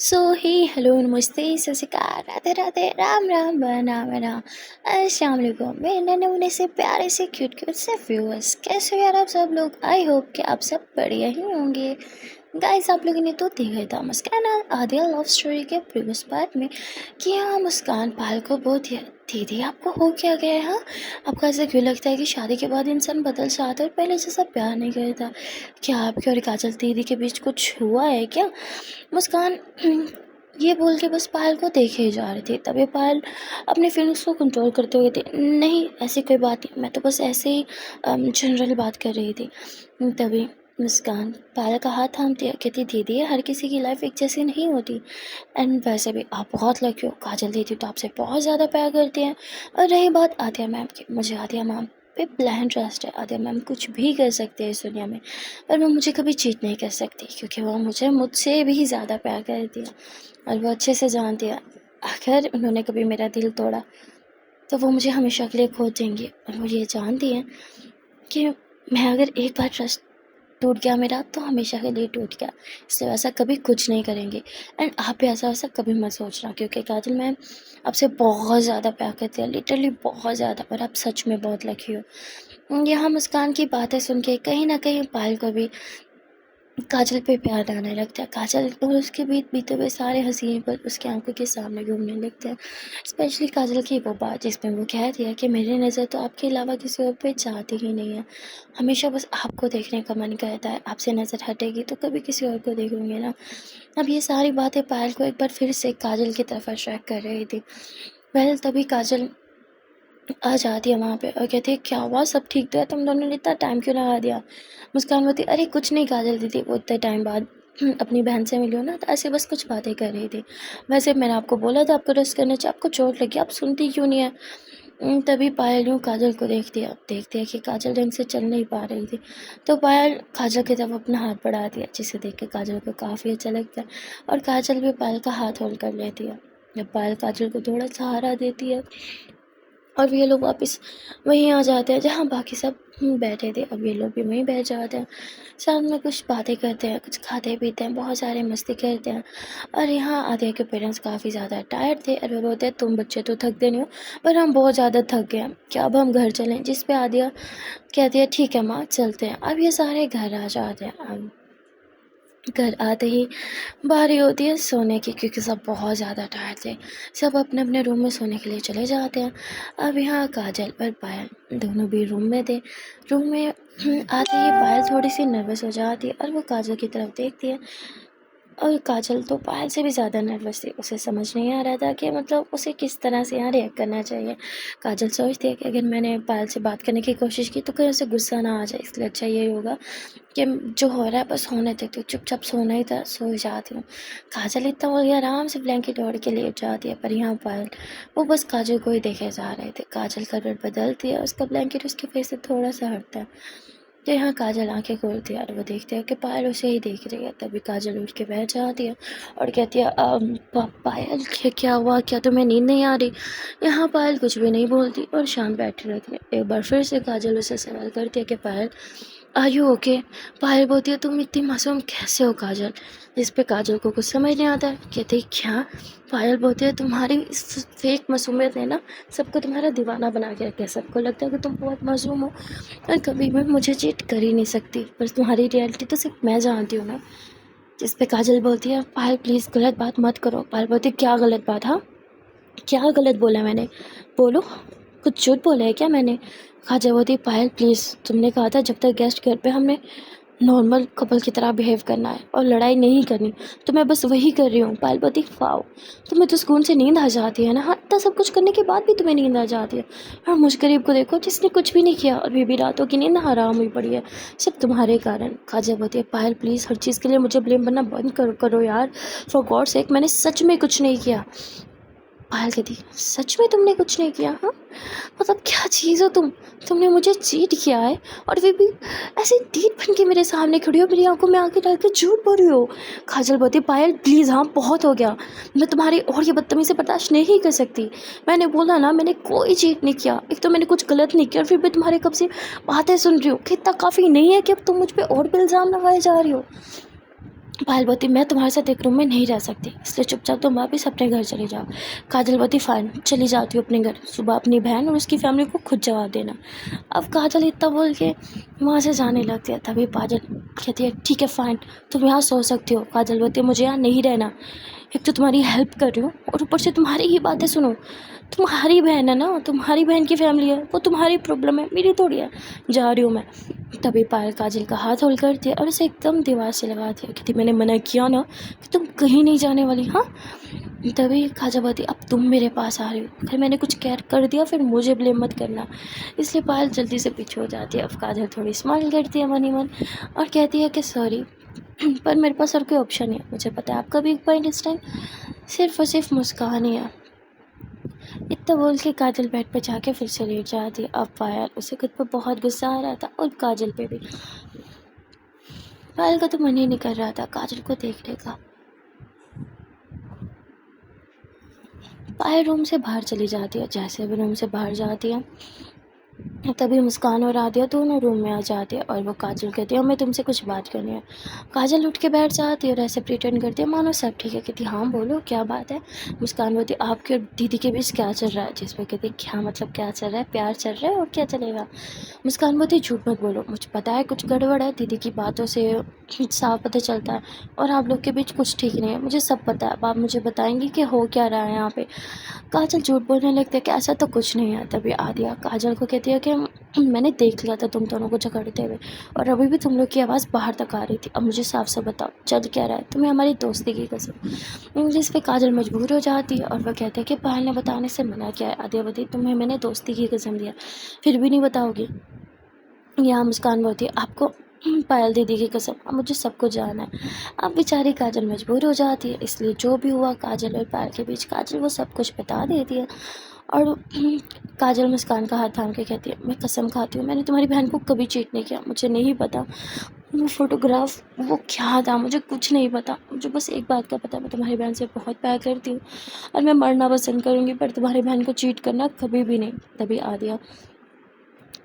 सो ही hello नमस्ते सत श्री अकाल राधे राधे राम राम बना बना अस्सलाम वालेकुम मेरे नन्हे मुन्ने से प्यारे से क्यूट क्यूट से व्यूअर्स। कैसे हो यार आप सब लोग? आई होप कि आप सब बढ़िया ही होंगे। गाइस, आप लोगों ने तो देखा था मुस्कान और आदिया लव स्टोरी के प्रीवियस पार्ट में कि हाँ, मुस्कान पायल को बहुत याद। दीदी आपको हो क्या गया है? हाँ, आपको ऐसा क्यों लगता है कि शादी के बाद इंसान बदल जाता है और पहले जैसा प्यार नहीं करता? क्या आपके और काजल दीदी के बीच कुछ हुआ है क्या? मुस्कान ये बोल के बस पायल को देखे ही जा रही थी। तभी पायल अपने फीलिंग्स को कंट्रोल करते हुए थी। नहीं, ऐसी कोई बात नहीं, मैं तो बस ऐसे ही जनरल बात कर रही थी। तभी मुस्कान पायल का हाथ थामती है, कहती दीदी हर किसी की लाइफ एक जैसी नहीं होती। एंड वैसे भी आप बहुत लकी हो, काजल दीदी तो आपसे बहुत ज़्यादा प्यार करती हैं। और रही बात आदिया मैम की, मुझे आदिया मैम पे ब्लाइंड ट्रस्ट है। आदिया मैम कुछ भी कर सकते हैं इस दुनिया में, पर वो मुझे कभी चीट नहीं कर सकती, क्योंकि वो मुझसे भी ज़्यादा प्यार करती है और वो अच्छे से जानती है। अगर उन्होंने कभी मेरा दिल तोड़ा तो वो मुझे हमेशा के लिए खो देंगी। और वो ये जानती हैं कि मैं अगर एक बार ट्रस्ट टूट गया मेरा तो हमेशा के लिए टूट गया, इसलिए ऐसा कभी कुछ नहीं करेंगे। एंड आप भी ऐसा वैसा कभी मत सोचना, क्योंकि काजल मैम आपसे बहुत ज़्यादा प्यार करती है, लिटरली बहुत ज़्यादा। और आप सच में बहुत लकी हो। यहाँ मुस्कान की बातें सुन के कहीं ना कहीं पायल को भी काजल पे प्यार आने लगता है। काजल और उसके बीते हुए सारे हसीन पल उसकी आंखों के सामने घूमने लगते हैं। स्पेशली काजल की वो बात जिसमें वो कहती है कि मेरी नज़र तो आपके अलावा किसी और पे जाती ही नहीं है, हमेशा बस आपको देखने का मन करता है, आपसे नज़र हटेगी तो कभी किसी और को देखूंगी ना। अब ये सारी बातें पायल को एक बार फिर से काजल की तरफ अट्रैक्ट कर रही थी। वेल, तभी काजल आ जाती है वहाँ पे और कहती है क्या हुआ, सब ठीक तो है? तुम दोनों ने इतना टाइम क्यों लगा दिया? मुस्कान बोलती अरे कुछ नहीं काजल दीदी, वो इतने टाइम बाद अपनी बहन से मिली हो ना, तो ऐसे बस कुछ बातें कर रही थी। वैसे मैंने आपको बोला था आपको रेस्ट करना चाहिए, आपको चोट लगी, आप सुनती क्यों नहीं है? तभी पायल यूँ काजल को देखती है कि काजल ढंग से चल नहीं पा रही थी, तो पायल काजल की तरफ अपना हाथ बढ़ाती है, जिसे देख के काजल को काफ़ी अच्छा लगता है और काजल भी पायल का हाथ होल्ड कर लेती है। जब पायल काजल को थोड़ा सहारा देती है और ये लोग वापस वहीं आ जाते हैं जहाँ बाकी सब बैठे थे। अब ये लोग भी वहीं बैठ जाते हैं, साथ में कुछ बातें करते हैं, कुछ खाते पीते हैं, बहुत सारे मस्ती करते हैं। और यहाँ आदिया के पेरेंट्स काफ़ी ज़्यादा टायर्ड थे और वो बोलते हैं तुम बच्चे तो थकते नहीं हो, पर हम बहुत ज़्यादा थक गए हैं, क्या अब हम घर चलें? जिस पे आदिया कहती है ठीक है माँ चलते हैं। अब ये सारे घर आ जाते हैं। अब घर आते ही बारी होती है सोने की, क्योंकि सब बहुत ज़्यादा टायर्ड थे। सब अपने अपने रूम में सोने के लिए चले जाते हैं। अब यहाँ काजल और पायल दोनों भी रूम में थे। रूम में आते ही पायल थोड़ी सी नर्वस हो जाती है और वो काजल की तरफ देखती है। और काजल तो पायल से भी ज़्यादा नर्वस थी, उसे समझ नहीं आ रहा था कि मतलब उसे किस तरह से यहाँ रिएक्ट करना चाहिए। काजल सोचती है कि अगर मैंने पायल से बात करने की कोशिश की तो कहीं उसे गुस्सा ना आ जाए, इसलिए अच्छा यही होगा कि जो हो रहा है बस होने देती हूँ, चुपचाप सोना ही था, सो जाती हूँ। काजल इतना बोल गया, आराम से ब्लैंकेट ओढ़ के लेट जाती है, पर यहाँ पायल वो बस काजल को ही देखे जा रहे थे। काजल करवट बदलती है, उसका ब्लैंकेट उसके फेस से थोड़ा सा हटता है, तो यहाँ काजल आंखें खोलती है और वो देखती है कि पायल उसे ही देख रही है। तभी काजल उठ के बैठ जाती है और कहती है पायल क्या हुआ, क्या तुम्हें नींद नहीं आ रही? यहाँ पायल कुछ भी नहीं बोलती और शांत बैठी रहती है। एक बार फिर से काजल उसे सवाल करती है कि पायल आर यू ओके? पायल बोलती है तुम इतनी मासूम कैसे हो काजल? जिस पे काजल को कुछ समझ नहीं आता है। कहती क्या? पायल बोलती है तुम्हारी इस फेक मासूमियत ने ना सबको तुम्हारा दीवाना बना के रखा है, सबको लगता है कि तुम बहुत मासूम हो और कभी भी मुझे चीट कर ही नहीं सकती, पर तुम्हारी रियलिटी तो सिर्फ मैं जानती हूँ ना। जिस पे काजल बोलती है पायल प्लीज़ गलत बात मत करो। पायल बोलती है क्या गलत बात? हाँ, क्या गलत बोला मैंने? बोलो, कुछ झूठ बोला है क्या मैंने? काजल बोलती है पायल प्लीज़, तुमने कहा था जब तक गेस्ट घर पे हमने नॉर्मल कपल की तरह बिहेव करना है और लड़ाई नहीं करनी, तो मैं बस वही कर रही हूँ। पायल बोलती वाओ, तुम्हें तो सुकून से नींद आ जाती है ना? हाँ, इतना सब कुछ करने के बाद भी तुम्हें नींद आ जाती है। और मुझ गरीब को देखो जिसने कुछ भी नहीं किया और भी रातों की नींद हराम हुई पड़ी है, सब तुम्हारे कारण। काजल बोलती है पायल प्लीज़ हर चीज़ के लिए मुझे ब्लेम करना बंद करो यार, फॉर गॉड सेक मैंने सच में कुछ नहीं किया। पायल कहती सच में तुमने कुछ नहीं किया? हाँ, मतलब क्या चीज़ हो तुम? तुमने मुझे चीट किया है और वे भी ऐसे ढीठ बन के मेरे सामने खड़ी हो, मेरी आंखों में आंखें डाल के झूठ बोल रही हो। काजल बोलती पायल प्लीज़ हाँ बहुत हो गया, मैं तुम्हारी और ये बदतमीज़ी बर्दाश्त नहीं कर सकती। मैंने बोला ना मैंने कोई चीट नहीं किया, एक तो मैंने कुछ गलत नहीं किया और फिर भी तुम्हारे कब से बातें सुन रही हूँ कि इतना काफ़ी नहीं है कि अब तुम मुझ पर और भी इल्ज़ाम लगाए जा रही हो। पायल बोलती मैं तुम्हारे साथ एक रूम में नहीं रह सकती, इसलिए चुपचाप तुम वापस अपने घर चली जाओ। काजल बोलती फाइन, चली जाती हूँ अपने घर, सुबह अपनी बहन और उसकी फैमिली को खुद जवाब देना। अब काजल इतना बोल के वहाँ से जाने लगती है। तभी पायल कहती है ठीक है फाइन, तुम यहाँ सो सकती हो। काजल बोलती है मुझे यहाँ नहीं रहना, एक तो तुम्हारी हेल्प कर रही हूँ और ऊपर से तुम्हारी ही बातें सुनो। तुम्हारी बहन है ना, तुम्हारी बहन की फैमिली है, वो तुम्हारी प्रॉब्लम है, मेरी थोड़ी है। जा रही हूँ मैं। तभी पायल काजल का हाथ होल्ड करती है और उसे एकदम दीवार से लगाती है। कहती मैंने मना किया ना कि तुम कहीं नहीं जाने वाली, हाँ। तभी काजल बोलती अब तुम मेरे पास आ रही हो, अगर मैंने कुछ केयर कर दिया फिर मुझे ब्लेम मत करना। इसलिए पायल जल्दी से पीछे हो जाती है। अब काजल थोड़ी स्माइल करती है मन ही मन और कहती है कि सॉरी, पर मेरे पास और कोई ऑप्शन नहीं है। मुझे पता है आपका वीक पॉइंट इस टाइम सिर्फ और सिर्फ मुस्कान ही है। इतना बोल के काजल बेड पे जाके फिर से लेट जाती है। अब पायल उसे खुद पर बहुत गुस्सा आ रहा था और काजल पे भी। पायल का तो मन ही नहीं कर रहा था काजल को देखने का। पायल रूम से बाहर चली जाती है। जैसे भी रूम से बाहर जाती है तभी मुस्कान और आदिया दोनों रूम में आ जाती है और वो काजल कहती है हमें तुमसे कुछ बात करनी है। काजल उठ के बैठ जाती है और ऐसे प्रिटेंड करती है मानो सब ठीक है। कहती हाँ बोलो क्या बात है। मुस्कान बोलती आपके और दीदी के बीच क्या चल रहा है। जिस पर कहती क्या मतलब क्या चल रहा है, प्यार चल रहा है और क्या चलेगा। मुस्कान बोलती झूठ मत बोलो, मुझे पता है कुछ गड़बड़ है, दीदी की बातों से साफ पता चलता है और आप लोग के बीच कुछ ठीक नहीं है, मुझे सब पता है। अब आप मुझे बताएंगी कि हो क्या रहा है यहाँ पे। काजल झूठ बोलने लगती है कि ऐसा तो कुछ नहीं है। तभी आदिया काजल को कहती है कि मैंने देख लिया था तुम दोनों को झगड़ते हुए और अभी भी तुम लोग की आवाज़ बाहर तक आ रही थी। अब मुझे साफ साफ बताओ चल क्या रहा है, तुम्हें हमारी दोस्ती की कसम। जिस पे काजल मजबूर हो जाती है और वह कहते हैं कि पायल ने बताने से मना किया है। आदिया बोलती तुम्हें मैंने दोस्ती की कसम दिया फिर भी नहीं बताओगी। यहाँ मुस्कान बोलती है आपको पायल दीदी की कसम, अब मुझे सब कुछ जानना है। अब बेचारी काजल मजबूर हो जाती है, इसलिए जो भी हुआ काजल और पायल के बीच काजल वो सब कुछ बता देती है। और काजल मुस्कान का हाथ थाम के कहती है मैं कसम खाती हूँ मैंने तुम्हारी बहन को कभी चीट नहीं किया, मुझे नहीं पता वो फोटोग्राफ वो क्या था, मुझे कुछ नहीं पता। मुझे बस एक बात का पता, मैं तुम्हारी बहन से बहुत प्यार करती हूँ और मैं मरना पसंद करूँगी पर तुम्हारी बहन को चीट करना कभी भी नहीं। तभी आदिया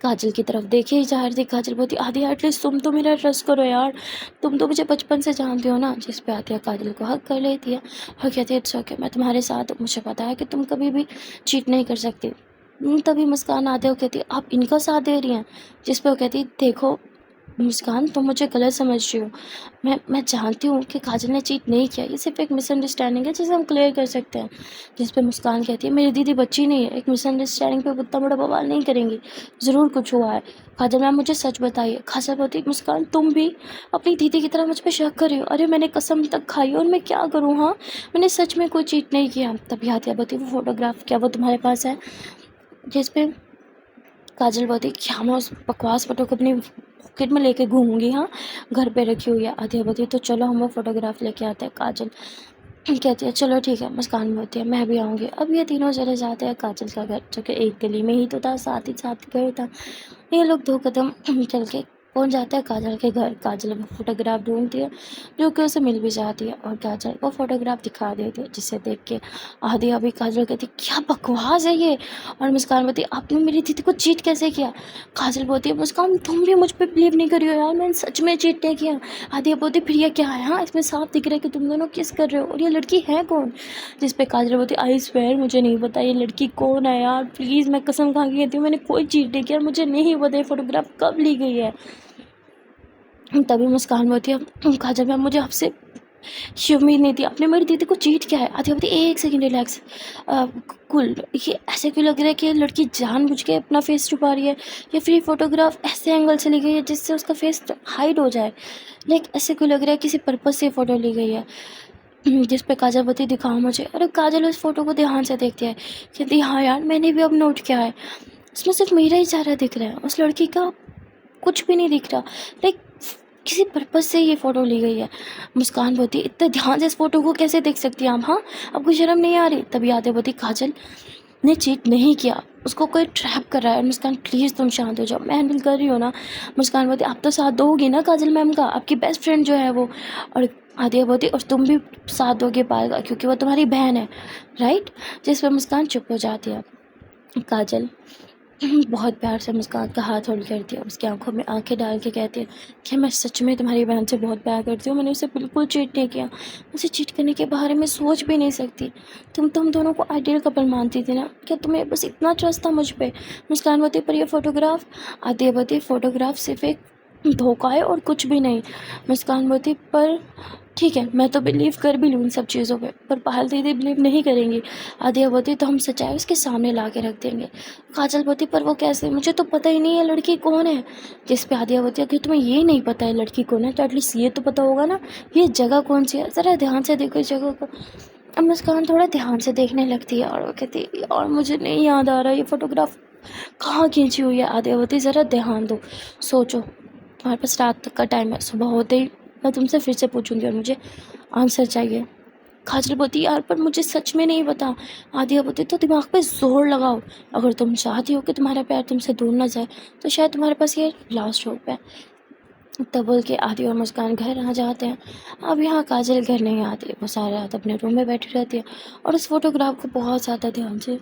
काजल की तरफ देखे ही जा रही थी। काजल बोलती आदिया एटलीस्ट तुम तो मेरा ट्रस्ट करो यार, तुम तो मुझे बचपन से जानते हो ना। जिस पे आदिया काजल को हक कर लेती है और कहती है इट्स ओके, मैं तुम्हारे साथ हूँ, मुझे पता है कि तुम कभी भी चीट नहीं कर सकती। तभी मुस्कान आदिया को कहती है आप इनका साथ दे रही हैं। जिस पे वो कहती देखो मुस्कान तुम मुझे गलत समझ रही हो, मैं जानती हूँ कि काजल ने चीट नहीं किया, ये सिर्फ एक मिसअंडरस्टैंडिंग है जिसे हम क्लियर कर सकते हैं। जिस पे मुस्कान कहती है मेरी दीदी बच्ची नहीं है, एक मिसअंडरस्टैंडिंग पे उतना बड़ा बवाल नहीं करेंगी, ज़रूर कुछ हुआ है। काजल मैम मुझे सच बताइए। काजल बोलती मुस्कान तुम भी अपनी दीदी की तरह मुझ पर शक कर रही हो। अरे मैंने कसम तक खाई और मैं क्या करूँ, हाँ मैंने सच में कोई चीट नहीं किया। तभी आदिया बोलती वो फोटोग्राफ क्या वो तुम्हारे पास है। जिस पे काजल बोलती क्या मैं उस बकवास फोटो को अपनी पॉकेट में लेके घूमूंगी, हाँ घर पे रखी हुई है। आदिया बोलती तो चलो हम वो फोटोग्राफ लेके आते हैं। काजल कहती है चलो ठीक है। मुस्कान बोलती है मैं भी आऊँगी। अब ये तीनों चले जाते हैं काजल का घर, जो कि एक गली में ही तो था, साथ ही साथ घर था। ये लोग 2 कदम चल के पहुंच जाता है काजल के घर। काजल वो फोटोग्राफ ढूंढती है जो कि उसे मिल भी जाती है और काजल वो फोटोग्राफ दिखा देती है, जिसे देख के आदिया भी काजल कहती क्या बकवास है ये। और मुस्कान बोलती आपने मेरी दीदी को चीट कैसे किया। काजल बोलती है मुस्कान तुम भी मुझ पर बिलीव नहीं कर रही हो यार, मैंने सच में चीट नहीं किया। आदिया बोलती फिर ये क्या है, हाँ इसमें साफ दिख रहा है कि तुम दोनों किस कर रहे हो और ये लड़की है कौन। जिस पे काजल बोलती आई स्वेयर मुझे नहीं पता ये लड़की कौन है यार, प्लीज़ मैं कसम खा के कहती हूँ मैंने कोई चीट नहीं किया, मुझे नहीं पता ये फोटोग्राफ कब ली गई है। तभी मुस्कान बोलती है काजल मैम मुझे आपसे ये उम्मीद नहीं थी, आपने मेरी दीदी को चीट किया है। आदित्य बोलती एक सेकंड रिलैक्स कुल, ये ऐसे क्यों लग रहा है कि लड़की जानबूझ के अपना फेस छुपा रही है या फिर फोटोग्राफ ऐसे एंगल से ली गई है जिससे उसका फेस हाइड हो जाए। लाइक ऐसे क्यों लग रहा है किसी पर्पज से फ़ोटो ली गई है। जिस पे काजल बोलती दिखाओ मुझे। अरे काजल उस फोटो को ध्यान से देखती है, कहती हाँ यार मैंने भी अब नोट किया है, उसमें सिर्फ मेरा ही चेहरा दिख रहा है, उस लड़की का कुछ भी नहीं दिख रहा। लाइक किसी पर्पज से ये फ़ोटो ली गई है। मुस्कान बोलती इतने ध्यान से इस फोटो को कैसे देख सकती हैं आप, हाँ आपको शर्म नहीं आ रही। तभी आते बोलती काजल ने चीट नहीं किया, उसको कोई ट्रैप कर रहा है। मुस्कान प्लीज़ तुम शांत हो जाओ, मैं हैंडल कर रही हूँ ना। मुस्कान बोलती आप तो साथ दोगी ना काजल मैम का, आपकी बेस्ट फ्रेंड जो है वो। और आदिया बोलती और तुम भी साथ दोगे पायल का क्योंकि वो तुम्हारी बहन है, राइट। जिस पर मुस्कान चुप हो जाती है। काजल बहुत प्यार से मुस्कान का हाथ होल्ड करती है, उसकी आंखों में आंखें डाल के कहती है कि मैं सच में तुम्हारी बहन से बहुत प्यार करती हूँ, मैंने उसे बिल्कुल चीट नहीं किया, उसे चीट करने के बारे में सोच भी नहीं सकती। तुम दोनों को आइडियल कपल मानती थी ना, क्या तुम्हें बस इतना ट्रस्ट था मुझ पे? मुस्कान बोती पर ये फ़ोटोग्राफ, आदित्य बोती फ़ोटोग्राफ सिर्फ एक धोखा है और कुछ भी नहीं। मुस्कान बोती पर ठीक है, मैं तो बिलीव कर भी लूँ इन सब चीज़ों पे, पर पायल दीदी बिलीव नहीं करेंगी। आदित्य बोती तो हम सच्चाई उसके सामने ला के रख देंगे। काजल बोती पर वो कैसे, मुझे तो पता ही नहीं है लड़की कौन है। जिस पे आदित्य बोती अगर तुम्हें ये नहीं पता है लड़की कौन है तो एटलीस्ट ये तो पता होगा ना, ये जगह कौन सी है, ज़रा ध्यान से देखो इस जगह को। अब मुस्कान थोड़ा ध्यान से देखने लगती है और वो कहती है और मुझे नहीं याद आ रहा ये फ़ोटोग्राफ कहाँ खींची हुई है। आदित्य बोती ज़रा ध्यान दो, सोचो, तुम्हारे पास रात तक का टाइम है, सुबह होते ही मैं तुमसे फिर से पूछूंगी और मुझे आंसर चाहिए। काजल बोती यार पर मुझे सच में नहीं पता। आदित्य बोती तो दिमाग पे जोर लगाओ, अगर तुम चाहती हो कि तुम्हारा प्यार तुमसे दूर ना जाए तो शायद तुम्हारे पास ये लास्ट होप है। तब बोल के आदि और मुस्कान घर आ जाते हैं। अब यहाँ काजल घर नहीं आती, वो सारी रात अपने रूम में बैठी रहती है और उस फोटोग्राफ को बहुत ज़्यादा ध्यान से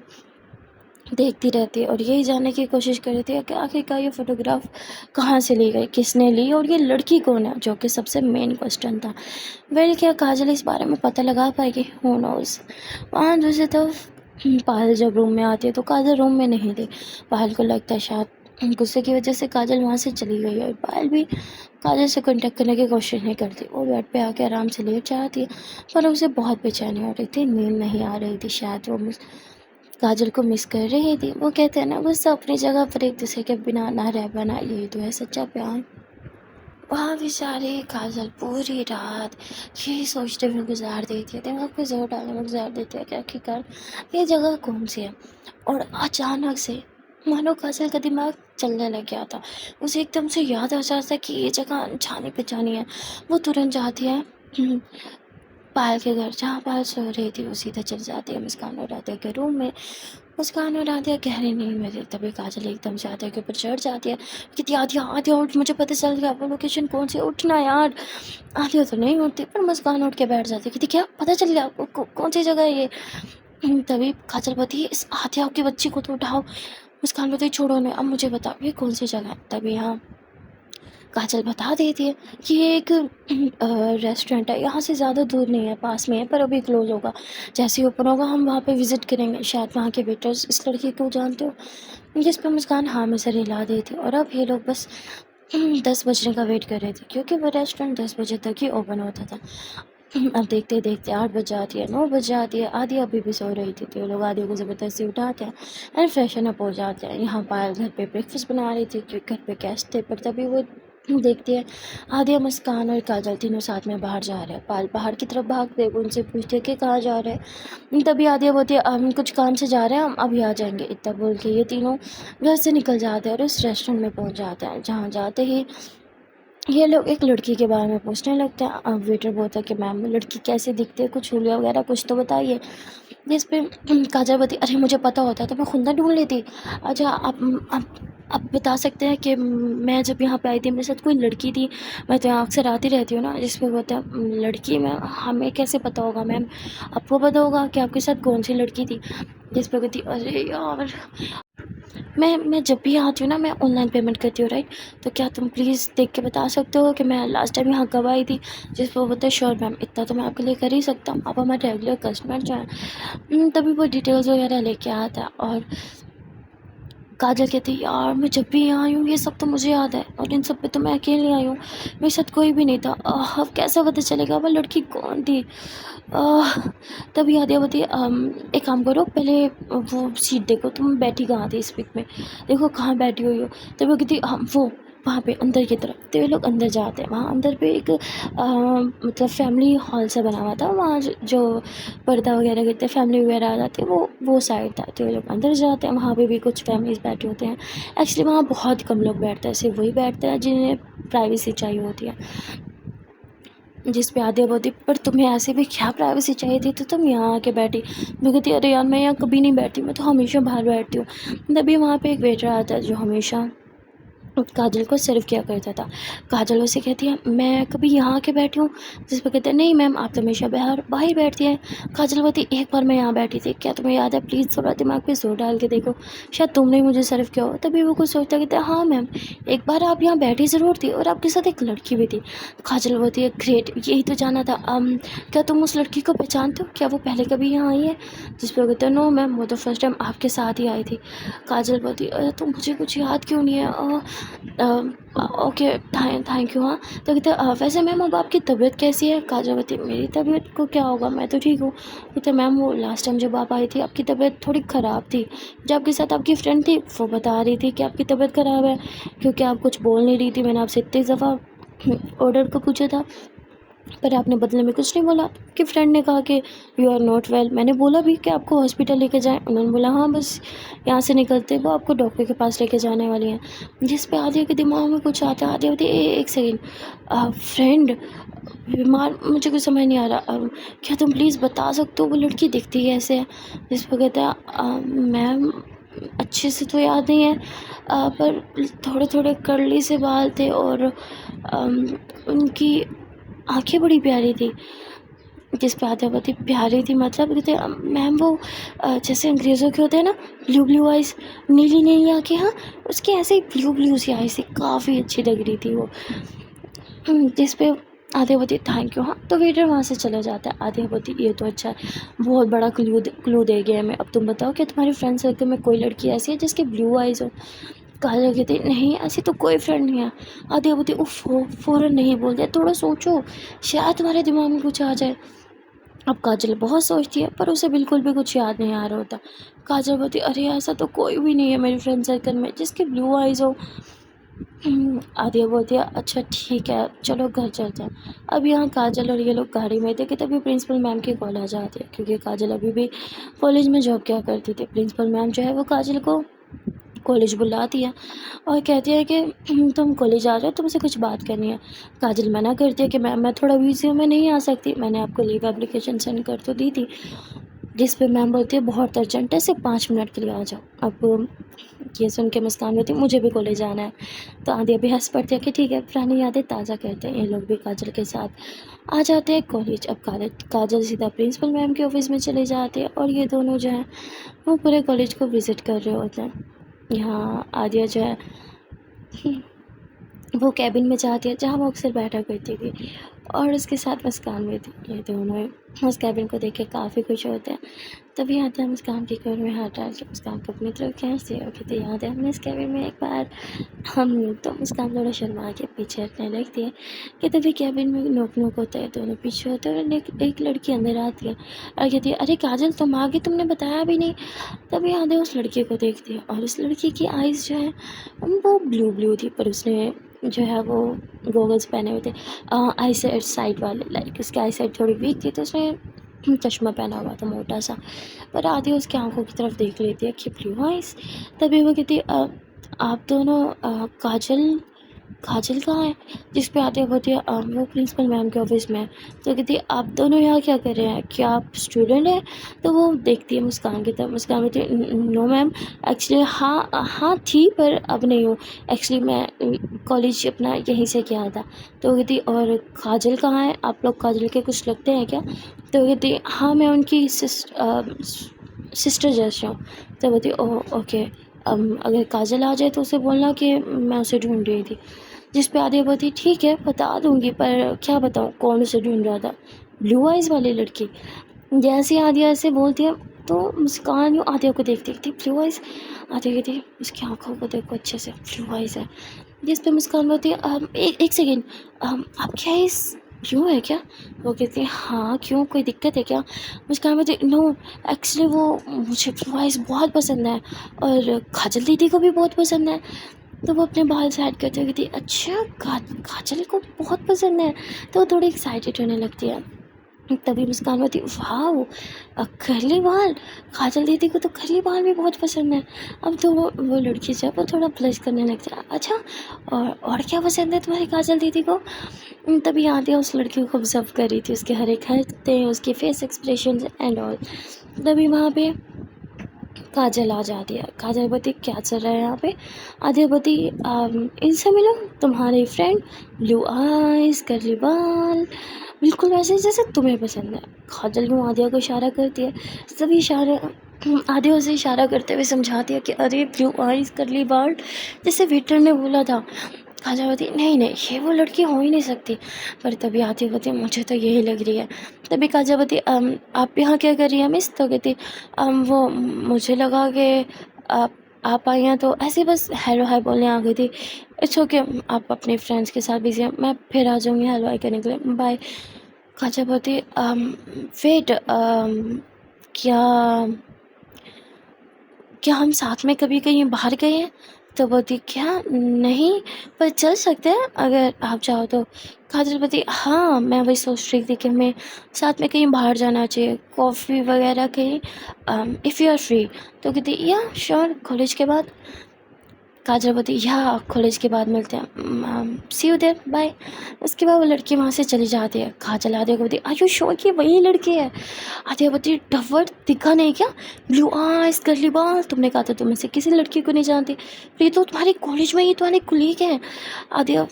देखती रहती है और यही जानने की कोशिश कर रही थी कि आखिरकार ये फ़ोटोग्राफ कहाँ से ली गई, किसने ली और ये लड़की कौन है, जो कि सबसे मेन क्वेश्चन था। वेल क्या काजल इस बारे में पता लगा पाएगी, हु नोज़। वहाँ दूसरी तरफ पायल जब रूम में आती है तो काजल रूम में नहीं थी। पायल को लगता है शायद गुस्से की वजह से काजल वहाँ से चली गई है और पायल भी काजल से कांटेक्ट करने की कोशिश नहीं करती। वो बेड पे आके आराम से लेट जाती है, पर उसे बहुत बेचैनी हो रही थी, नींद नहीं आ रही थी, शायद वो काजल को मिस कर रही थी। वो कहते हैं ना गुस्सा अपनी जगह पर एक दूसरे के बिना ना रह पाना, यही तो है सच्चा प्यार। वहाँ बेचारी काजल पूरी रात यही सोचते हुए गुजार देती है, दिमाग पे जोर डालने में गुजार देती है कि आखिरकार ये जगह कौन सी है। और अचानक से मानो काजल का दिमाग चलने लग गया था, उसे एकदम से याद आ जाता है कि ये जगह जानी पहचानी है। वो तुरंत जाती है पायल के घर, जहाँ पायल सो रही थी, वो सीधा चल जाती है मुस्कान और राधिया के रूम में। मुस्कान और राधिया गहरी नींद में थी, तभी काजल एकदम से राधिया के ऊपर चढ़ जाती है कि आधिया आधिया उठ, मुझे पता चल गया वो लोकेशन कौन सी, उठना यार। आधिया तो नहीं उठती पर मुस्कान उठ के बैठ जाती है कि क्या पता चल गया कौन सी जगह है ये। तभी काजल बोलती है इस आधिया के बच्चे को तो उठाओ। मुस्कान बोलती छोड़ो नहीं, अब मुझे बताओ ये कौन सी जगह है। तभी यहाँ काजल बता देती है कि ये एक रेस्टोरेंट है, यहाँ से ज़्यादा दूर नहीं है, पास में है, पर अभी क्लोज़ होगा। जैसे ही ओपन होगा हम वहाँ पे विज़िट करेंगे, शायद वहाँ के वेटर्स इस लड़की को जानते हो। जिस पर मुस्कान हाँ में सर हिला देती और अब ये लोग बस 10 बजने का वेट कर रहे थे, क्योंकि वो रेस्टोरेंट 10 बजे तक ही ओपन होता था। अब देखते देखते 8 बज जाती है, 9 बज जाती है, आधी अभी भी सो रही थी, तो ये लोग आधी को ज़बरदस्ती उठाते हैं एंड फ्रेशन अप हो जाते हैं। यहाँ पायल घर पे ब्रेकफास्ट बना रही थी क्योंकि घर पे गेस्ट थे, पर तभी वो देखती है आदिया, मुस्कान और काजल तीनों साथ में बाहर जा रहे हैं। पायल बाहर की तरफ भागते, उनसे पूछते कि कहाँ जा रहे हैं। तभी आदिया बोलती है हम कुछ काम से जा रहे हैं, हम अभी आ जाएंगे। इतना बोल के ये तीनों घर से निकल जाते हैं और उस रेस्टोरेंट में पहुंच जाते हैं, जहाँ जाते ही ये लोग एक लड़की के बारे में पूछने लगते हैं। अब वेटर बोलता है कि मैम लड़की कैसे दिखती है, कुछ हुलिया वगैरह कुछ तो बताइए। जिस पे काजल बोलती अरे मुझे पता होता तो मैं खुद ना ढूंढ लेती। अच्छा आप बता सकते हैं कि मैं जब यहाँ पे आई थी मेरे साथ कोई लड़की थी, मैं तो यहाँ अक्सर आती रहती हूँ ना। जिस पे बोलता है लड़की, मैं हमें कैसे पता होगा मैम, आपको पता होगा कि आपके साथ कौन सी लड़की थी। जिस पे कहती अरे यार मैं जब भी आती हूँ ना मैं ऑनलाइन पेमेंट करती हूँ राइट, तो क्या तुम प्लीज़ देख के बता सकते हो कि मैं लास्ट टाइम यहाँ कब आई थी। जिस पर बोलते हैं श्योर मैम, इतना तो मैं आपके लिए कर ही सकता हूँ, आप हमारे रेगुलर कस्टमर जो हैं। तभी वो डिटेल्स वगैरह लेके आता है और काजल कहती यार मैं जब भी यहाँ आई हूँ ये सब तो मुझे याद है, और इन सब पे तो मैं अकेली आई हूँ, मेरे साथ कोई भी नहीं था। अब कैसे पता चलेगा वो लड़की कौन थी। तभी आदिया बोलती एक काम करो, पहले वो सीट देखो, तुम बैठी कहाँ थी इस पिक में, देखो कहाँ बैठी हुई हो। तभी वो कहती हम वो वहाँ पे अंदर की तरफ। तो ये लोग अंदर जाते हैं, वहाँ अंदर पे एक मतलब फैमिली हॉल सा बना हुआ था, वहाँ जो पर्दा वगैरह गिरते फैमिली वगैरह आ जाती है, वो साइड था। तो ये लोग अंदर जाते हैं, वहाँ पे भी कुछ फैमिलीज बैठे होते हैं। एक्चुअली वहाँ बहुत कम लोग बैठते हैं, सिर्फ वही बैठते हैं जिन्हें प्राइवेसी चाहिए होती है। जिस पे आदित्य बोलती पर तुम्हें ऐसे भी क्या प्राइवेसी चाहिए थी तो तुम यहाँ आके बैठी। मैं कहती अरे यार मैं यहाँ कभी नहीं बैठती, मैं तो हमेशा बाहर बैठती हूँ। तभी वहाँ पे एक वेटर आता है जो हमेशा काजल को सर्व किया करता था। काजल उसे कहती है, मैं कभी यहाँ आके बैठी हूँ? जिस पर कहते हैं, नहीं मैम, आप तो हमेशा बाहर बैठती हैं। काजल बोलती, एक बार मैं यहाँ बैठी थी, क्या तुम्हें याद है? प्लीज़ थोड़ा दिमाग पे जोर डाल के देखो, शायद तुमने मुझे सर्व किया हो। तभी वो कुछ सोचता, कहता है, हाँ मैम, एक बार आप यहाँ बैठी ज़रूर थी और आपके साथ एक लड़की भी थी। काजल बोलती है, ग्रेट, यही तो जाना था। क्या तुम उस लड़की को पहचानते हो? क्या वो पहले कभी यहाँ आई है? जिस पर कहते हैं, नो मैम, वो तो फर्स्ट टाइम आपके साथ ही आई थी। काजल बोलती, अरे तो मुझे कुछ याद क्यों नहीं है? Okay, thank you. हाँ, तो कहते वैसे मैम अब आपकी तबीयत कैसी है? काजल, मेरी तबीयत को क्या होगा, मैं तो ठीक हूँ। कहते मैम, वो लास्ट टाइम जब आप आई थी आपकी तबीयत थोड़ी ख़राब थी। जो आपके साथ आपकी फ्रेंड थी वो बता रही थी कि आपकी तबीयत ख़राब है क्योंकि आप कुछ बोल नहीं रही थी। मैंने आपसे इतनी दफ़ा ऑर्डर को पूछा था पर आपने बदले में कुछ नहीं बोला। कि फ्रेंड ने कहा कि यू आर नॉट वेल। मैंने बोला भी कि आपको हॉस्पिटल लेके जाएं। उन्होंने बोला हाँ, बस यहाँ से निकलते वो आपको डॉक्टर के पास लेके जाने वाली हैं। जिस पे आदिया के दिमाग में कुछ आता है। आदिया होती है, एक सेकेंड, फ्रेंड बीमार? मुझे कुछ समझ नहीं आ रहा। क्या तुम प्लीज़ बता सकते हो वो लड़की दिखती कैसे है? जिस पर कहता है, मैम अच्छे से तो याद नहीं है, पर थोड़े थोड़े कर्ली से बाल थे और उनकी आंखें बड़ी प्यारी थी। जिस पे आदित्य बहुत ही प्यारी थी, मतलब कहते मैम वो जैसे अंग्रेज़ों के होते हैं ना, ब्लू ब्लू आइज़, नीली नीली आंखें। हाँ, उसकी ऐसे ही ब्लू ब्लू सी आइज़ थी, काफ़ी अच्छी लग रही थी वो। जिस पे आदित्य बोलती थैंक यू। हाँ, तो वेटर वहाँ से चला जाता है। आदित्य बोलती, ये तो अच्छा है, बहुत बड़ा क्लू दे गया हमें। अब तुम बताओ कि तुम्हारे फ्रेंड सर्कल में कोई लड़की ऐसी है जिसकी ब्लू आइज़ हो? काजल कहती, नहीं ऐसी तो कोई फ्रेंड नहीं है। आदित्य बोलती, उफ हो, फ़ौरन नहीं बोल दिया, थोड़ा सोचो, शायद तुम्हारे दिमाग में कुछ आ जाए। अब काजल बहुत सोचती है पर उसे बिल्कुल भी कुछ याद नहीं आ रहा होता। काजल बोलती, अरे ऐसा तो कोई भी नहीं है मेरे फ्रेंड सर्कल में जिसकी ब्लू आइज़ हो। आदिया बोलती है, अच्छा ठीक है, चलो घर चलते हैं। अब यहाँ काजल और ये लोग गाड़ी में थे कि तभी प्रिंसिपल मैम की कॉल आ जाती है क्योंकि काजल अभी भी कॉलेज में जॉब क्या करती थी। प्रिंसिपल मैम जो है वो काजल को कॉलेज बुलाती है और कहती है कि तुम कॉलेज आ रहे हो, तुमसे कुछ बात करनी है। काजल मना करती है कि मैं थोड़ा बिजी हूँ, मैं नहीं आ सकती। मैंने आपको लीव एप्लीकेशन सेंड कर तो दी थी। जिस पे मैम बोलती है, बहुत अर्जेंट है, सिर्फ 5 मिनट के लिए आ जाओ। अब ये सुन के मुस्कान होती है, मुझे भी कॉलेज आना है। तो आदिया भी हंस पड़ती है कि ठीक है, पुरानी यादें ताज़ा करते हैं। ये लोग भी काजल के साथ आ जाते हैं कॉलेज। अब काजल सीधा प्रिंसिपल मैम के ऑफिस में चले जाते हैं और ये दोनों जो हैं वो पूरे कॉलेज को विज़िट कर रहे होते हैं। यहाँ आदिया जो है वो कैबिन में जाती है जहाँ वो अक्सर बैठा करती थी और उसके साथ मुस्कान भी थी। ये दोनों उस कैबिन को देख के काफ़ी खुश होते हैं। तभी आता है मुस्कान की कमर में हाथ डाल के मुस्कान को अपनी तरफ खींचती है और कहती है, याद है हमने इस कैबिन में एक बार हम तो मुस्कान थोड़ा शर्मा के पीछे हटने लगती है कि तभी कैबिन में नोक नोक होता है, दोनों पीछे होते हैं और एक लड़की अंदर आती है और कहती है, अरे काजल तुम आ गई, तुमने बताया भी नहीं। तभी आधे उस लड़की को देखती है और उस लड़की की आइज़ जो है वो ब्लू ब्लू थी पर उसने जो है वो गॉगल्स पहने हुए थे, आई साइड वाले, लाइक उसकी आई साइड थोड़ी वीक थी तो उसने चश्मा पहना हुआ था मोटा सा। पर आधी उसकी आंखों की तरफ देख लेती है कि ब्लू आइज़। तभी वो कहती आप दोनों काजल काजल कहाँ है? जिस पे आते होती है वो प्रिंसिपल मैम के ऑफिस में। तो कहती है, आप दोनों यहाँ क्या कर रहे हैं, क्या आप स्टूडेंट हैं? तो वो देखती है मुस्कान की तरफ। मुस्कान कहती है, नो मैम, एक्चुअली हाँ थी पर अब नहीं हूँ। एक्चुअली मैं कॉलेज अपना यहीं से किया था। तो कहती, और काजल कहाँ है? आप लोग काजल के कुछ लगते हैं क्या? तो कहती, हाँ मैं उनकी सिस्टर जैसी हूँ। तो कहती, ओह ओके, अगर काजल आ जाए तो उसे बोलना कि मैं उसे ढूंढ रही थी। जिस पे आदिया बोलती, ठीक है बता दूंगी, पर क्या बताऊँ कौन उसे ढूंढ रहा था? ब्लू आइज़ वाली लड़की। जैसे आदिया ऐसे बोलती है तो मुस्कान यूँ आदिया को देखती थी, ब्लू आइज़। आदिया कहती है, उसकी आंखों को देखो अच्छे से, ब्लू आइज़ है। जिस पे मुस्कान बोलती है, एक सेकेंड, आप क्या इस ब्लू है क्या? वो कहती है, हाँ क्यों, कोई दिक्कत है क्या? मुस्कान बोलती, नो एक्चुअली वो मुझे ब्लू आइज़ बहुत पसंद है और काजल दीदी को भी बहुत पसंद है। तो वो अपने बाल साइड करते हुए कहती है, अच्छा काजल को बहुत पसंद है। तो वो थोड़ी एक्साइटेड होने लगती है। तभी मुस्कान होती, वाह कर्ली बाल, काजल दीदी को तो कर्ली बाल भी बहुत पसंद है। अब तो वो लड़की जो है वो थोड़ा ब्लश करने लगती है। अच्छा और क्या पसंद है तुम्हारी काजल दीदी को? तभी आदिया उस लड़की को ऑब्जर्व कर रही थी, उसके हर एक हरकतें, उसके फेस एक्सप्रेशन एंड ऑल। तभी वहाँ पे काजल आ जाती है। काजल बोलती क्या चल रहा है यहाँ पे? आदित्य बोलती इनसे मिलो, तुम्हारी फ्रेंड, ब्लू आइज, करली बाल, बिल्कुल वैसे जैसे तुम्हें पसंद है। काजल यूँ आदित्य को इशारा करती है। सभी इशारे आदित्य उसे इशारा करते हुए समझाती है कि अरे ब्लू आइज, करली बाल, जैसे वेटर ने बोला था। काजल बोलती नहीं नहीं, ये वो लड़की हो ही नहीं सकती। पर तभी आदित्य बोलती मुझे तो यही लग रही है। तभी काजल बोलती आप यहाँ क्या कर रही हैं मिस? तो कहती वो मुझे लगा कि आप आई हैं तो ऐसे बस हेलो हाय बोलने आ गई थी। इट्स ओके, आप अपने फ्रेंड्स के साथ बिजी हैं, मैं फिर आ जाऊँगी हेलो हाय करने के लिए, बाय। काजल बोलती वेट, क्या क्या हम साथ में कभी कहीं बाहर गए हैं? तो बोलती क्या नहीं, पर चल सकते हैं अगर आप चाहो तो। काजल बोलती हाँ, मैं वही सोच रही थी कि हमें साथ में कहीं बाहर जाना चाहिए, कॉफ़ी वगैरह कहीं, इफ़ यू आर फ्री। तो कहती या श्योर, कॉलेज के बाद। काजल बोलती या कॉलेज के बाद मिलते हैं, सी यू देयर, बाय। उसके बाद वो लड़की वहाँ से चली जाती है। काजल आदित्य को बोलती आर यू श्योर कि वही लड़की है? आदित्य बोलती डफर, दिखा नहीं क्या? ब्लू आइज, करली बाल, तुमने कहा था तुम में से किसी लड़की को नहीं जानती, पर ये तो तुम्हारे कॉलेज में ही तुम्हारे कुलीग है। आदित्य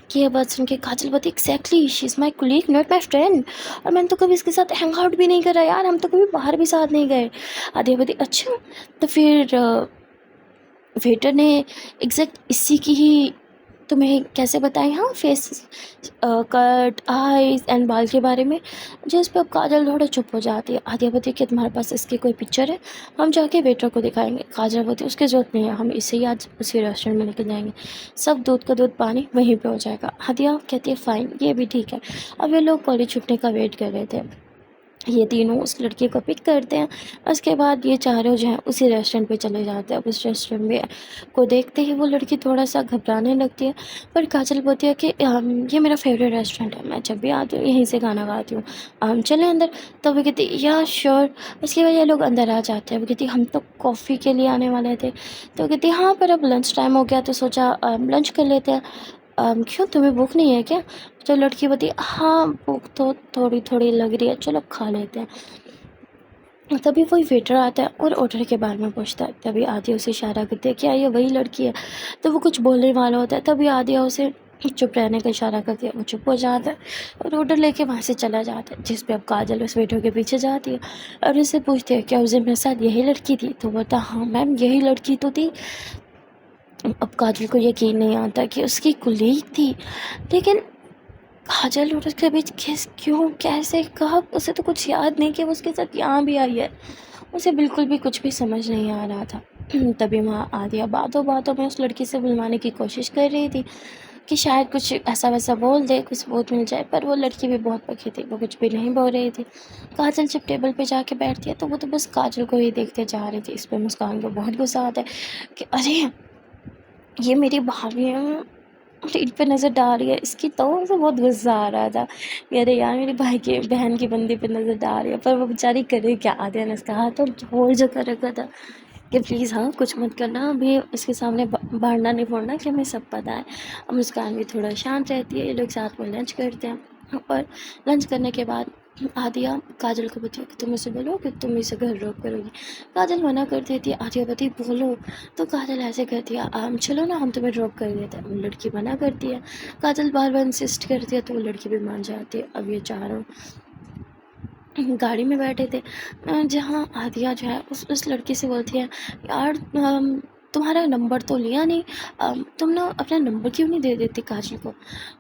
की ये बात सुन के काजल बोलती exactly, she is my colleague not my friend, और मैंने तो कभी इसके साथ हैंग आउट भी नहीं करा यार, हम तो कभी बाहर भी साथ नहीं गए। आदित्य बोलती अच्छा, तो फिर वेटर ने एग्जैक्ट इसी की ही तुम्हें कैसे बताई? हाँ, फेस कट, आईज एंड बाल के बारे में। जिस पर काजल थोड़ा चुप हो जाती है। आदित्य बोलती कि तुम्हारे पास इसकी कोई पिक्चर है? हम जाके वेटर को दिखाएंगे। काजल बोलती उसकी ज़रूरत नहीं है, हम इसे ही आज उसी रेस्टोरेंट में लेके जाएंगे, सब दूध का दूध पानी वहीं पे हो जाएगा। आदित्य कहती है फ़ाइन, ये भी ठीक है। अब ये लोग कॉलेज छुट्टी का वेट कर रहे थे। ये तीनों उस लड़की को पिक करते हैं। उसके बाद ये चारों जो हैं उसी रेस्टोरेंट पे चले जाते हैं। अब उस रेस्टोरेंट में को देखते ही वो लड़की थोड़ा सा घबराने लगती है, पर काजल बोलती है कि ये मेरा फेवरेट रेस्टोरेंट है, मैं जब भी आती हूँ यहीं से खाना खाती हूँ, चलें अंदर। तो वो कहती या श्योर। उसके बाद ये लोग अंदर आ जाते हैं। वो कहती हम तो कॉफ़ी के लिए आने वाले थे। तो कहती हाँ, पर अब लंच टाइम हो गया तो सोचा लंच कर लेते हैं। क्यों, तुम्हें भूख नहीं है क्या? तो लड़की बोलती हाँ, भूख तो थोड़ी थोड़ी लग रही है, चलो खा लेते हैं। तभी वही वेटर आता है और ऑर्डर के बारे में पूछता है। तभी आदित्य उसे इशारा करती है क्या ये वही लड़की है? तो वो कुछ बोलने वाला होता है, तभी आदित्य उसे चुप रहने का इशारा करती है। वो चुप हो जाता है और ऑर्डर लेके वहाँ से चला जाता है। जिस पे अब काजल उस वेटर के पीछे जाती है और उससे पूछती है क्या उस दिन मेरे साथ यही लड़की थी? तो बोलता हाँ मैम, यही लड़की तो थी। अब काजल को यकीन नहीं आता कि उसकी कुलीग थी, लेकिन काजल और उसके बीच किस, क्यों, कैसे, कब, उसे तो कुछ याद नहीं कि वो उसके साथ यहाँ भी आई है। उसे बिल्कुल भी कुछ भी समझ नहीं आ रहा था। तभी वहाँ आदित्य बातों बातों में उस लड़की से बुलवाने की कोशिश कर रही थी कि शायद कुछ ऐसा वैसा बोल दे, कुछ सबूत मिल जाए, पर वो लड़की भी बहुत पकी थी, वो कुछ भी नहीं बोल रही थी। काजल जब टेबल पे जाके बैठती है तो वो तो बस काजल को ही देखते जा रही थी। इस पर मुस्कान को बहुत गुस्सा आता है कि अरे ये मेरी भाभी है, इन पे नज़र डाल रही है, इसकी तो मुझे बहुत गुस्सा आ रहा था कि अरे यार मेरी भाई की बहन की बंदी पे नज़र डाल रही है, पर वो बेचारी करे क्या? आदित्य ने उसका हाथ और होल जो कर रखा था कि प्लीज़ हाँ कुछ मत करना, अभी इसके सामने भाड़ना नहीं फोड़ना कि हमें सब पता है। अब मुस्कान भी थोड़ा शांत रहती है। ये लोग साथ में लंच करते हैं और लंच करने के बाद आदित्य काजल को बताया कि तुम इसे बोलो कि तुम इसे घर ड्रॉप करोगी। काजल मना कर देती है। आदित्य बताती बोलो, तो काजल ऐसे कहती है चलो ना हम तुम्हें ड्रॉप कर देते हैं। वो लड़की मना करती है। काजल बार बार इंसिस्ट करती है तो वो लड़की भी मान जाती है। अब ये चारों गाड़ी में बैठे थे, जहाँ आदित्य जो है उस लड़की से बोलती है यार तुम्हारा नंबर तो लिया नहीं, तुम ना अपना नंबर क्यों नहीं दे देती काजल को?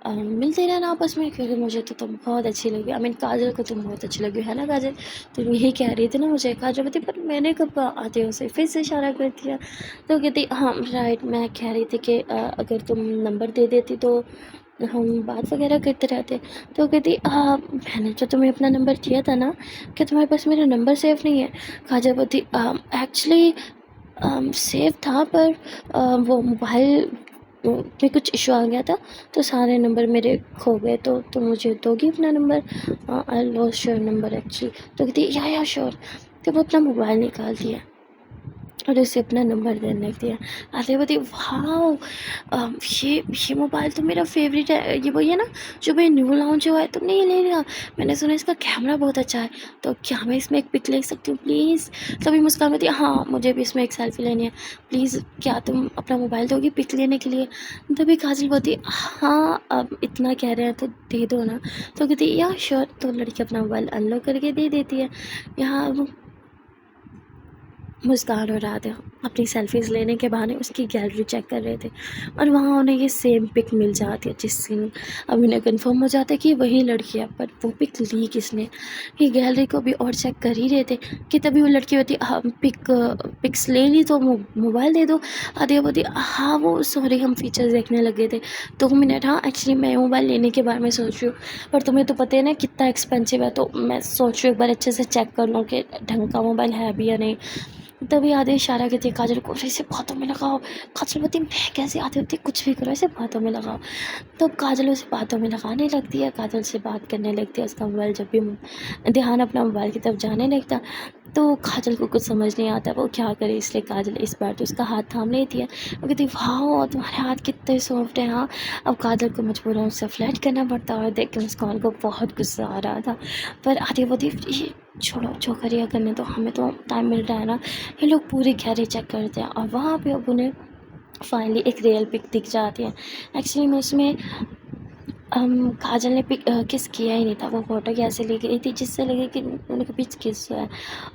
मिलते रहना आपस में, क्योंकि मुझे तो तुम बहुत अच्छी लगी, आई मीन काजल को तुम बहुत अच्छी लगी है ना काजल? तुम यही कह रही थी ना मुझे? काजल बोलती पर मैंने कब कहा? आदित्य उसे फिर से इशारा कर दिया। तो कहती हाँ राइट, मैं कह रही थी कि अगर तुम नंबर दे देती तो हम बात वगैरह करते रहते। तो कहती मैंने तो तुम्हें अपना नंबर दिया था ना, क्या तुम्हारे पास मेरा नंबर सेव नहीं है? काजल बोलती एक्चुअली सेव था, पर वो मोबाइल में कुछ इशू आ गया था तो सारे नंबर मेरे खो गए, तो तुम मुझे दोगी अपना number? I lost your number actually. तो कहती या श्योर। तो वो अपना मोबाइल निकाल दिया और उसे अपना नंबर देने लग दिया। आते बोलती वाओ, ये मोबाइल तो मेरा फेवरेट है, ये वही है ना जो भाई न्यू लॉन्च हुआ है, तुमने ये ले लिया? मैंने सुना इसका कैमरा बहुत अच्छा है, तो क्या मैं इसमें एक पिक ले सकती हूँ प्लीज़? तभी मुस्कान बोलती है हाँ मुझे भी इसमें एक सेल्फी लेनी है, प्लीज़ क्या तुम अपना मोबाइल दोगी पिक लेने के लिए? तभी काजल बोलती हाँ अब इतना कह रहे हैं तो दे दो ना। तो कहती या श्योर। तो लड़की अपना मोबाइल अनलॉक करके दे देती है। यहाँ अब मुस्कान और राधा अपनी सेल्फीज़ लेने के बहाने उसकी गैलरी चेक कर रहे थे, और वहाँ उन्हें ये सेम पिक मिल जाती है जिससे अब उन्हें कंफर्म हो जाता है कि वही लड़की है। पर वो पिक ली किसने? ये गैलरी को भी और चेक कर ही रहे थे कि तभी वो लड़की होती हाँ पिक्स ले ली तो मोबाइल दे दो। आदिया बोलती हाँ वो सॉरी हम फीचर्स देखने लगे थे, 2 मिनट। हाँ एक्चुअली मैं मोबाइल लेने के बारे में सोच रही हूँ, पर तुम्हें तो पता है ना कितना एक्सपेंसिव है, तो मैं सोच रही हूँ एक बार अच्छे से चेक कर लूँ कि ढंग का मोबाइल है भी या नहीं। तभी आधे इशारा करती है काजल को, ऐसे बातों में लगाओ। काजल बोलती मैं कैसे आती होती, कुछ भी करो ऐसे बातों में लगाओ। तो काजल उसे बातों में लगाने लगती है, काजल से बात करने लगती है। उसका मोबाइल जब भी ध्यान अपना मोबाइल की तरफ जाने लगता, तो काजल को कुछ समझ नहीं आता वो क्या करे, इसलिए काजल इस बार तो उसका हाथ थाम लेती है। वो कहती वाह तुम्हारे हाथ कितने सॉफ्ट हैं। हाँ अब काजल को मजबूरन उससे फ्लर्ट करना पड़ता, और देख के मुस्कान को बहुत गुस्सा आ रहा था। पर आधी बोलती ये छोड़ो जो करिए करने, तो हमें तो टाइम मिल रहा है ना। ये लोग पूरी गैलरी चेक करते हैं, और वहाँ पे अब उन्हें फाइनली एक रियल पिक दिख जाती है। एक्चुअली में उसमें काजल ने किस किया ही नहीं था, वो फ़ोटो कैसे ली गई थी जिससे लगे कि उनके बीच किस है।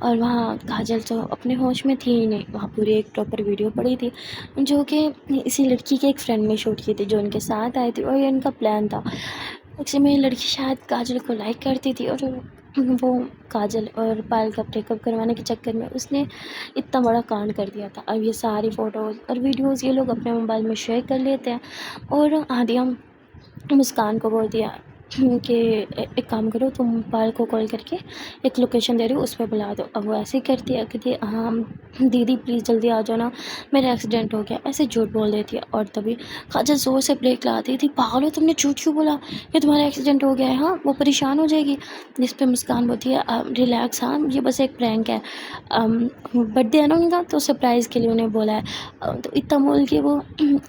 और वहाँ काजल तो अपने होश में थी ही नहीं, वहाँ पूरी एक प्रॉपर वीडियो पड़ी थी जो कि इसी लड़की के एक फ्रेंड ने शूट की थी जो उनके साथ आई थी, और ये उनका प्लान था। एक्चुअली में लड़की शायद काजल को लाइक करती थी, और वो काजल और पायल का ब्रेकअप करवाने के चक्कर में उसने इतना बड़ा कांड कर दिया था। अब ये सारी फ़ोटोज़ और वीडियोज़ ये लोग अपने मोबाइल में शेयर कर लेते हैं, और आदिया मुस्कान को बोल दिया कि एक काम करो तुम पायल को कॉल करके एक लोकेशन दे रही हो उस पर बुला दो। अब वो ऐसे ही करती है, कहती है हाँ दीदी प्लीज़ जल्दी आ जाओ ना, मेरा एक्सीडेंट हो गया, ऐसे झूठ बोल देती है। और तभी काजल ज़ोर से ब्रेक लगाती थी, पागल हो तुमने झूठ क्यों बोला कि तुम्हारा एक्सीडेंट हो गया है? हाँ वो परेशान हो जाएगी। जिस पर मुस्कान बोलती है रिलैक्स, हाँ ये बस एक प्रैंक है, बर्थडे है ना उनका तो सरप्राइज़ के लिए उन्हें बोला है। तो इतना बोल के वो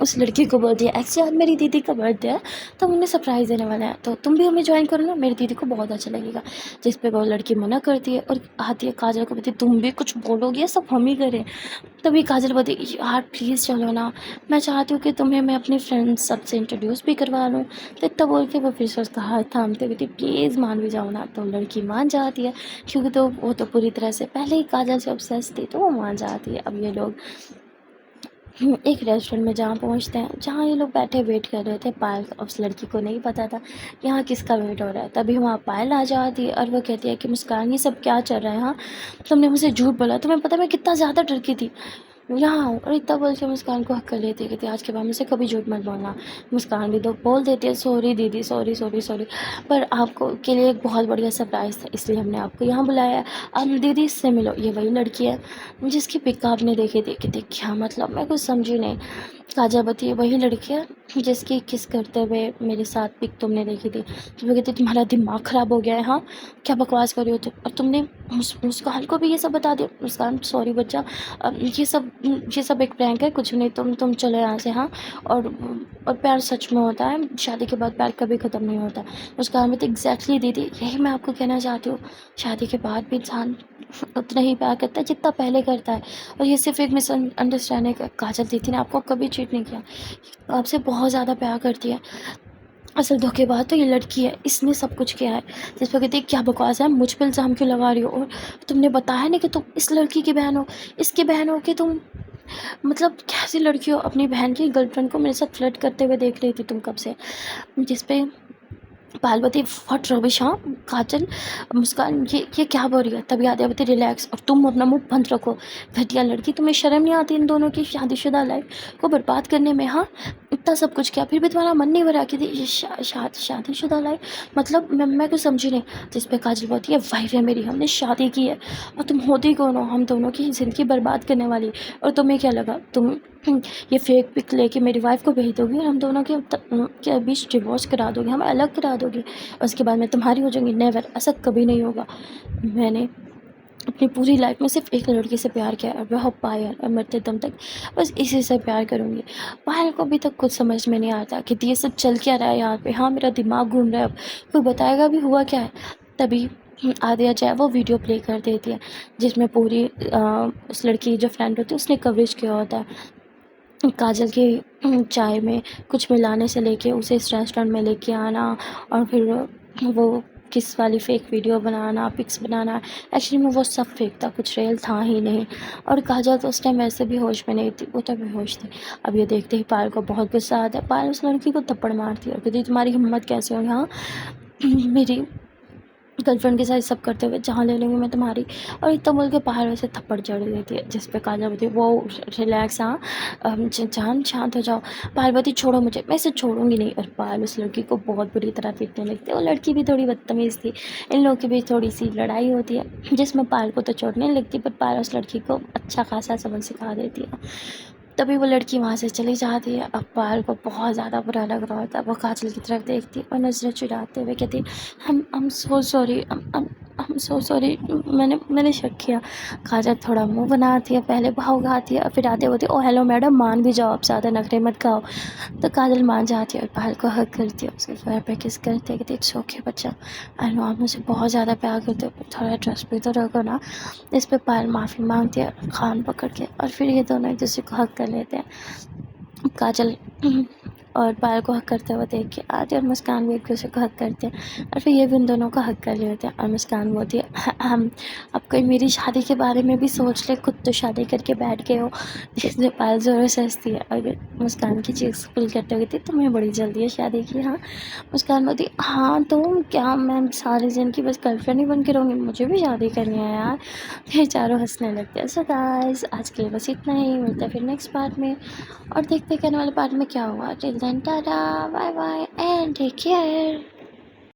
उस लड़की को बोलती है एक्चुअली आज मेरी दीदी का बर्थडे है तो उन्हें सरप्राइज़ देने वाला है, तो तुम भी हमें ज्वाइन करो ना, मेरी दीदी को बहुत अच्छा लगेगा। जिस पे वो लड़की मना करती है, और आती है काजल को बोलती तुम भी कुछ बोलोगे, सब हम ही करें। तभी काजल बोलती यार प्लीज़ चलो ना, मैं चाहती हूँ कि तुम्हें मैं अपनी फ्रेंड्स सबसे इंट्रोड्यूस भी करवा लूँ। तो इतना बोल के वो फिर से उसका हाथ थामते हुए प्लीज़ मान भी जाओ ना। तो लड़की मान जाती है, क्योंकि तो वो तो पूरी तरह से पहले ही काजल से ऑब्सेस थी, तो वो मान जाती है। अब ये लोग एक रेस्टोरेंट में जहाँ पहुँचते हैं, जहाँ ये लोग बैठे वेट कर रहे थे पायल का। उस लड़की को नहीं पता था यहाँ किसका वेट हो रहा है। तभी वहाँ पायल आ जाती है, और वो कहती है कि मुस्कान ये सब क्या चल रहा है? हाँ तुमने मुझे झूठ बोला, तुम्हें पता मैं कितना ज़्यादा डर की थी यहाँ हूँ। और इतना बोल के मुस्कान को हक कर लेती है, कहती आज के बाद मुझसे कभी झूठ मत बोलना। मुस्कान भी तो बोल देती है सॉरी दीदी, सॉरी सॉरी सॉरी, पर आपको के लिए एक बहुत बढ़िया सरप्राइज़ था इसलिए हमने आपको यहाँ बुलाया है। अब दीदी इससे मिलो, ये वही लड़की है जिसकी पिक आपने देखी थी। कि क्या मतलब, मैं कुछ समझी नहीं। काजल बताइए वही लड़की है जिसकी किस करते हुए मेरे साथ पिक तुमने देखी थी। तो वो कहती तुम्हारा दिमाग ख़राब हो गया है? हाँ क्या बकवास कर रही हो तुम, और तुमने मुस्कान को भी ये सब बता दिया। मुस्कान सॉरी बच्चा, ये सब एक प्रैंक है, कुछ नहीं, तुम चलो यहाँ से। हाँ और प्यार सच में होता है, शादी के बाद प्यार कभी ख़त्म नहीं होता। मुस्कान में तो एग्जैक्टली दीदी यही मैं आपको कहना चाहती हूँ, शादी के बाद भी इंसान उतना ही प्यार करता है जितना पहले करता है, और ये सिर्फ एक मिसअंडरस्टैंडिंग है। काजल दीदी ने आपको कभी चीट नहीं किया, आपसे बहुत ज़्यादा प्यार करती है। असल धोखेबाज तो ये लड़की है, इसने सब कुछ किया है। जिस पर कहती है क्या बकवास है, मुझ पर इल्ज़ाम क्यों लगा रही हो, और तुमने बताया नहीं कि तुम इस लड़की की बहन हो, इसकी बहन हो कि तुम मतलब कैसी लड़की हो, अपनी बहन की गर्लफ्रेंड को मेरे साथ फ्लर्ट करते हुए देख रही थी तुम कब से। जिस पे पार्वती व्हाट रबिश। हाँ काजल मुस्कान ये क्या बोल रही है? तभी आद्यावती रिलैक्स, और तुम अपना मुंह बंद रखो, घटिया लड़की, तुम्हें शर्म नहीं आती इन दोनों की शादीशुदा लाइफ को बर्बाद करने में? हाँ इतना सब कुछ किया फिर भी तुम्हारा मन नहीं भरा कि ये शादीशुदा लाइफ, मतलब मैं कुछ समझी नहीं। जिस पे काजल बोलती है वाइफ है मेरी, हमने शादी की है, और तुम होती कौन हो हम दोनों की ज़िंदगी बर्बाद करने वाली, और तुम्हें क्या लगा तुम ये फेक पिक लेके मेरी वाइफ को भेज दोगी और हम दोनों के बीच डिवोर्स करा दोगी, हमें अलग करा दोगी, और उसके बाद मैं तुम्हारी हो जाऊंगी? नेवर, ऐसा कभी नहीं होगा। मैंने अपनी पूरी लाइफ में सिर्फ एक लड़की से प्यार किया है, वह पायल, और मरते दम तक बस इसी से प्यार करूँगी। पायल को अभी तक कुछ समझ में नहीं आता कि ये सब चल क्या रहा है यहाँ पे। हाँ, मेरा दिमाग घूम रहा है, अब कोई बताएगा भी हुआ क्या है। तभी आद्या जो है वो वीडियो प्ले कर देती है, जिसमें पूरी उस लड़की की जो फ्रेंड होती है उसने कवरेज किया होता है काजल की चाय में कुछ मिलाने से लेके उसे इस रेस्टोरेंट में लेके आना, और फिर वो किस वाली फ़ेक वीडियो बनाना, पिक्स बनाना। एक्चुअली में वो सब फ़ेक था, कुछ रियल था ही नहीं। और काजल तो उस टाइम वैसे भी होश में नहीं थी, वो तो बेहोश थी। अब ये देखते ही पायल को बहुत गुस्सा आता है। पायल उस लड़की को थप्पड़ मारती है और कहती है, तुम्हारी हिम्मत कैसे हो यहाँ मेरी गर्लफ्रेंड के साथ ये सब करते हुए, जहाँ ले लूँगी मैं तुम्हारी। और इतना बोल के पायल वैसे थप्पड़ जड़ देती है, जिस पे काजल बोलती है, वो रिलैक्स, हाँ जान शांत हो जाओ। पायल बोलती, छोड़ो मुझे, मैं इसे छोड़ूंगी नहीं। और पायल उस लड़की को बहुत बुरी तरह पीटने लगती है। वो लड़की भी थोड़ी बदतमीज़ थी, इन लोगों के बीच थोड़ी सी लड़ाई होती है, जिसमें पायल को तो चोट नहीं लगती, पर पायल उस लड़की को अच्छा खासा सबक सिखा देती है। तभी वो लड़की वहाँ से चली जाती है। अब पायल को बहुत ज़्यादा बुरा लग रहा होता है। वो काजल की तरफ देखती है और नज़रें चुराते हुए कहती है, हम सो सॉरी, हम सो सॉरी, मैंने शक किया। काजल थोड़ा मुंह बनाती है, पहले भाव खाती है और फिर आते होती है, ओ हेलो मैडम, मान भी जाओ, आप ज़्यादा नखरे मत खाओ। तो काजल मान जाती है और पायल को हक करती है, उसके सर पे किस करती है, कहती है, इट्स ओके बच्चा, आई नो आप मुझे बहुत ज़्यादा प्यार करते हो, पर थोड़ा ट्रस्ट भी तो रखो ना। इस पे पायल माफ़ी मांगती है कान पकड़ के, और फिर ये दोनों एक दूसरे को हक कर लेते हैं। काजल और पायल को हक करते हुए देख के आदि और मुस्कान भी एक दूसरे को हक करते हैं, और फिर ये भी उन दोनों को हक कर लेते हैं। और मुस्कान बोलती है, हम अब कोई मेरी शादी के बारे में भी सोच ले, खुद तो शादी करके बैठ गए हो। जिससे पायल ज़ोरों से हंसती है और मुस्कान की चीज़ फुल करते हुए कहती है, तुम्हें बड़ी जल्दी है शादी की, हाँ। मुस्कान बोलती है, हाँ तो क्या मैं सारे जन की बस गर्लफ्रेंड ही बन के रहूँगी, मुझे भी शादी करनी है यार। फिर चारों हंसने लगते हैं। सो गाइस, आज के लिए बस इतना ही, मिलते हैं फिर नेक्स्ट पार्ट में, और देखते हैं कि आने वाले पार्ट में क्या हुआ। Till then tata, bye bye and take care.